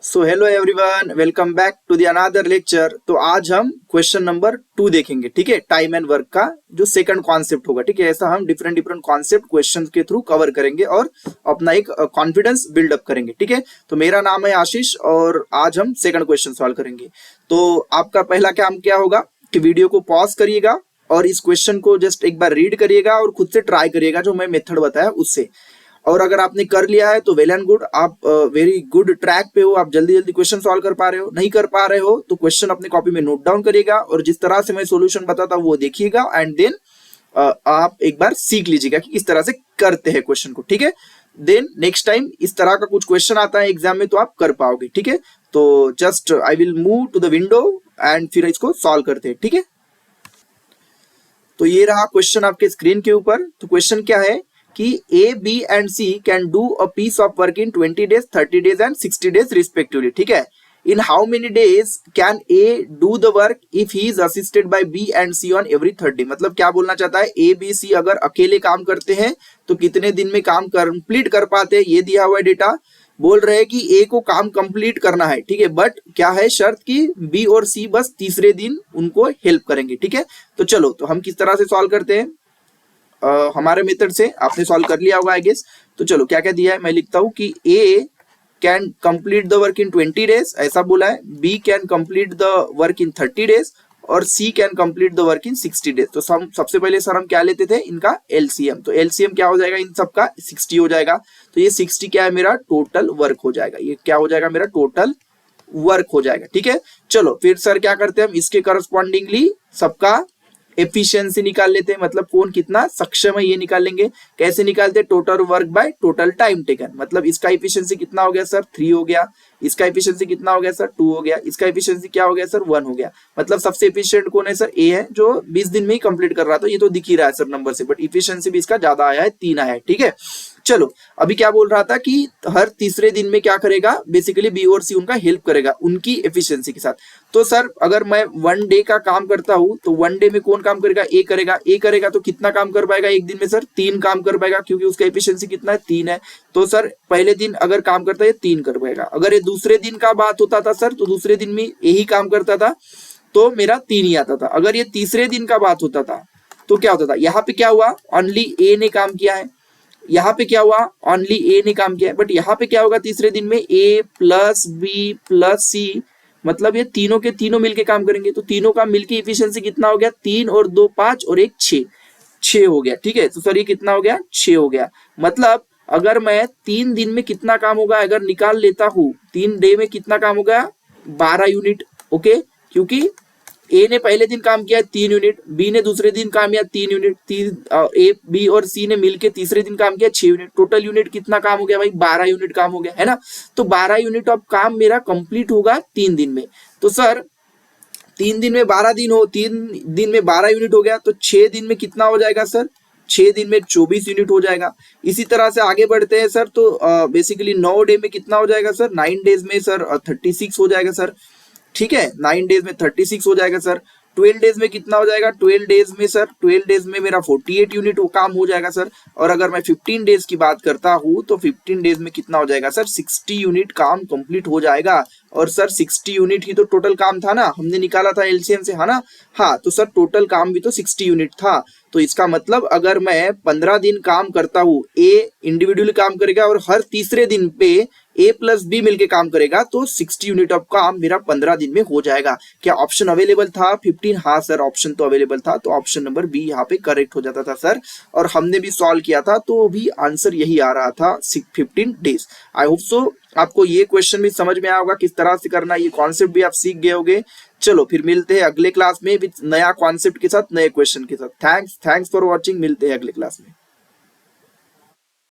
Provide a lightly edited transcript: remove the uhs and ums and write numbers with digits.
So hello everyone, welcome back to the another lecture. तो आज हम क्वेश्चन नंबर 2 देखेंगे। ठीक है, टाइम एंड वर्क का जो सेकंड कॉन्सेप्ट होगा। ठीक है, ऐसा हम डिफरेंट कॉन्सेप्ट क्वेश्चन के थ्रू कवर करेंगे और अपना एक कॉन्फिडेंस बिल्डअप करेंगे। ठीक है, तो मेरा नाम है आशीष और आज हम सेकंड क्वेश्चन सॉल्व करेंगे। तो आपका पहला काम क्या होगा कि वीडियो को पॉज करिएगा और इस क्वेश्चन को जस्ट एक बार रीड करिएगा और खुद से ट्राई करिएगा जो मैं मेथड बताया उससे। और अगर आपने कर लिया है तो वेल एंड गुड, आप वेरी गुड ट्रैक पे हो, आप जल्दी जल्दी क्वेश्चन सॉल्व कर पा रहे हो। नहीं कर पा रहे हो तो क्वेश्चन अपनी कॉपी में नोट डाउन करिएगा और जिस तरह से मैं सॉल्यूशन बताता हूँ वो देखिएगा एंड देन आप एक बार सीख लीजिएगा कि किस तरह से करते हैं क्वेश्चन को। ठीक है, देन नेक्स्ट टाइम इस तरह का कुछ क्वेश्चन आता है एग्जाम में तो आप कर पाओगे। ठीक है, तो just I will move to the window and फिर इसको सॉल्व करते हैं। ठीक है, तो ये रहा क्वेश्चन आपके स्क्रीन के ऊपर। तो क्वेश्चन क्या है कि A, B and C can do a piece of work in 20 days, 30 days and 60 days respectively. ठीक है, in how many days can A do the work if he is assisted by B and C on every third day? मतलब क्या बोलना चाहता है, A, B, C अगर अकेले काम करते हैं तो कितने दिन में काम कंप्लीट कर पाते हैं, ये दिया हुआ है डेटा। बोल रहे हैं कि A को काम कंप्लीट करना है। ठीक है, बट क्या है शर्त कि B और C बस तीसरे दिन उनको हेल्प करेंगे। ठीक है, तो चलो तो हम किस तरह से सॉल्व करते हैं। हमारे मेथड से आपने सॉल्व कर लिया होगा आई गेस। तो चलो क्या क्या दिया है मैं लिखता हूँ कि A can complete the work in 20 days, ऐसा बोला है। B can complete the work in 30 days और C can complete the work in 60 days. तो सबसे पहले सर हम क्या लेते थे, इनका LCM। तो LCM क्या हो जाएगा, इन सबका 60 हो जाएगा। तो ये 60 क्या है, मेरा टोटल वर्क हो जाएगा। ये क्या हो जाएगा, मेरा टोटल वर्क हो जाएगा। ठीक है, चलो फिर सर क्या करते हैं, हम इसके करस्पॉन्डिंगली सबका एफिशिएंसी निकाल लेते हैं। मतलब कौन कितना सक्षम है ये निकाल लेंगे। कैसे निकालते हैं, total work by total time taken. मतलब इसका एफिशिएंसी कितना हो गया सर, 3 हो गया। इसका एफिशिएंसी कितना हो गया सर, 2 हो गया। इसका एफिशिएंसी क्या हो गया सर, 1 हो गया। मतलब सबसे एफिशिएंट कौन है सर, ए है जो 20 दिन में ही कंप्लीट कर रहा था। ये तो दिख ही रहा है सर नंबर से, बट एफिशिएंसी भी इसका ज्यादा आया है, 3 आया है। ठीक है, चलो अभी क्या बोल रहा था कि हर तीसरे दिन में क्या करेगा, बेसिकली बी और सी उनका हेल्प करेगा उनकी एफिशिएंसी के साथ। तो सर अगर मैं 1 डे का काम करता हूं तो 1 डे में कौन काम करेगा, ए करेगा। ए करेगा तो कितना काम कर पाएगा एक दिन में सर, 3 काम कर पाएगा क्योंकि उसका एफिशिएंसी कितना है, 3 है। तो सर पहले दिन अगर काम करता है 3 कर पाएगा। अगर ये दूसरे दिन का बात होता था सर तो दूसरे दिन में यही काम करता था तो मेरा 3 ही आता था। अगर ये तीसरे दिन का बात होता था तो क्या होता था, यहाँ पे क्या हुआ, ओनली ए ने काम किया है। यहाँ पे क्या हुआ, ओनली ए ने काम किया है। बट यहाँ पे क्या होगा तीसरे दिन में, ए प्लस बी प्लस सी, मतलब ये तीनों के तीनों मिलके काम करेंगे। तो तीनों का मिलके एफिशिएंसी कितना हो गया, 3 और 2 5 और 1 6 हो गया। ठीक है, तो सर ये कितना हो गया, 6 हो गया। मतलब अगर मैं 3 दिन में कितना काम होगा अगर निकाल लेता हूँ, 3 डे में कितना काम होगा, 12 यूनिट। ओके, क्योंकि ए ने पहले दिन काम किया 3 यूनिट, बी ने दूसरे दिन काम किया 3 यूनिट, ए बी और सी ने मिलके तीसरे दिन काम किया 6 यूनिट। टोटल यूनिट कितना काम हो गया भाई, 12 यूनिट काम हो गया है ना। तो 12 यूनिट ऑफ काम मेरा कंप्लीट होगा 3 दिन में। तो सर 3 दिन में 12 दिन हो, 3 दिन में 12 यूनिट हो गया तो 6 दिन में कितना हो जाएगा सर, 6 दिन में 24 यूनिट हो जाएगा। इसी तरह से आगे बढ़ते हैं सर तो बेसिकली 9 डे में कितना हो जाएगा सर, 9 डेज में सर 36 हो जाएगा सर। ठीक है, 9 डेज में 36 हो जाएगा सर। 12 डेज में कितना हो जाएगा, 12 डेज में सर 12 डेज में मेरा 48 यूनिट काम हो जाएगा सर। और अगर मैं 15 डेज की बात करता हूँ तो 15 डेज में कितना हो जाएगा सर, 60 यूनिट काम कंप्लीट हो जाएगा। और सर 60 यूनिट ही तो टोटल काम था ना, हमने निकाला था एलसीएम से, है ना। हाँ, तो सर टोटल काम भी तो 60 यूनिट था। तो इसका मतलब अगर मैं 15 दिन काम करता हूँ, ए इंडिविजुअली काम करेगा और हर तीसरे दिन पे ए प्लस बी मिलके काम करेगा तो 60 यूनिट ऑफ काम मेरा 15 दिन में हो जाएगा। क्या ऑप्शन अवेलेबल था 15? हाँ सर, ऑप्शन तो अवेलेबल था। तो ऑप्शन नंबर बी यहाँ पे करेक्ट हो जाता था सर। और हमने भी सॉल्व किया था तो भी आंसर यही आ रहा था, 15 डेज। आई होप सो आपको ये क्वेश्चन भी समझ में आया होगा किस तरह से करना, ये कॉन्सेप्ट भी आप सीख गए होंगे। चलो फिर मिलते हैं अगले क्लास में विद नया कॉन्सेप्ट के साथ, नए क्वेश्चन के साथ। थैंक्स फॉर वॉचिंग, मिलते हैं अगले क्लास में।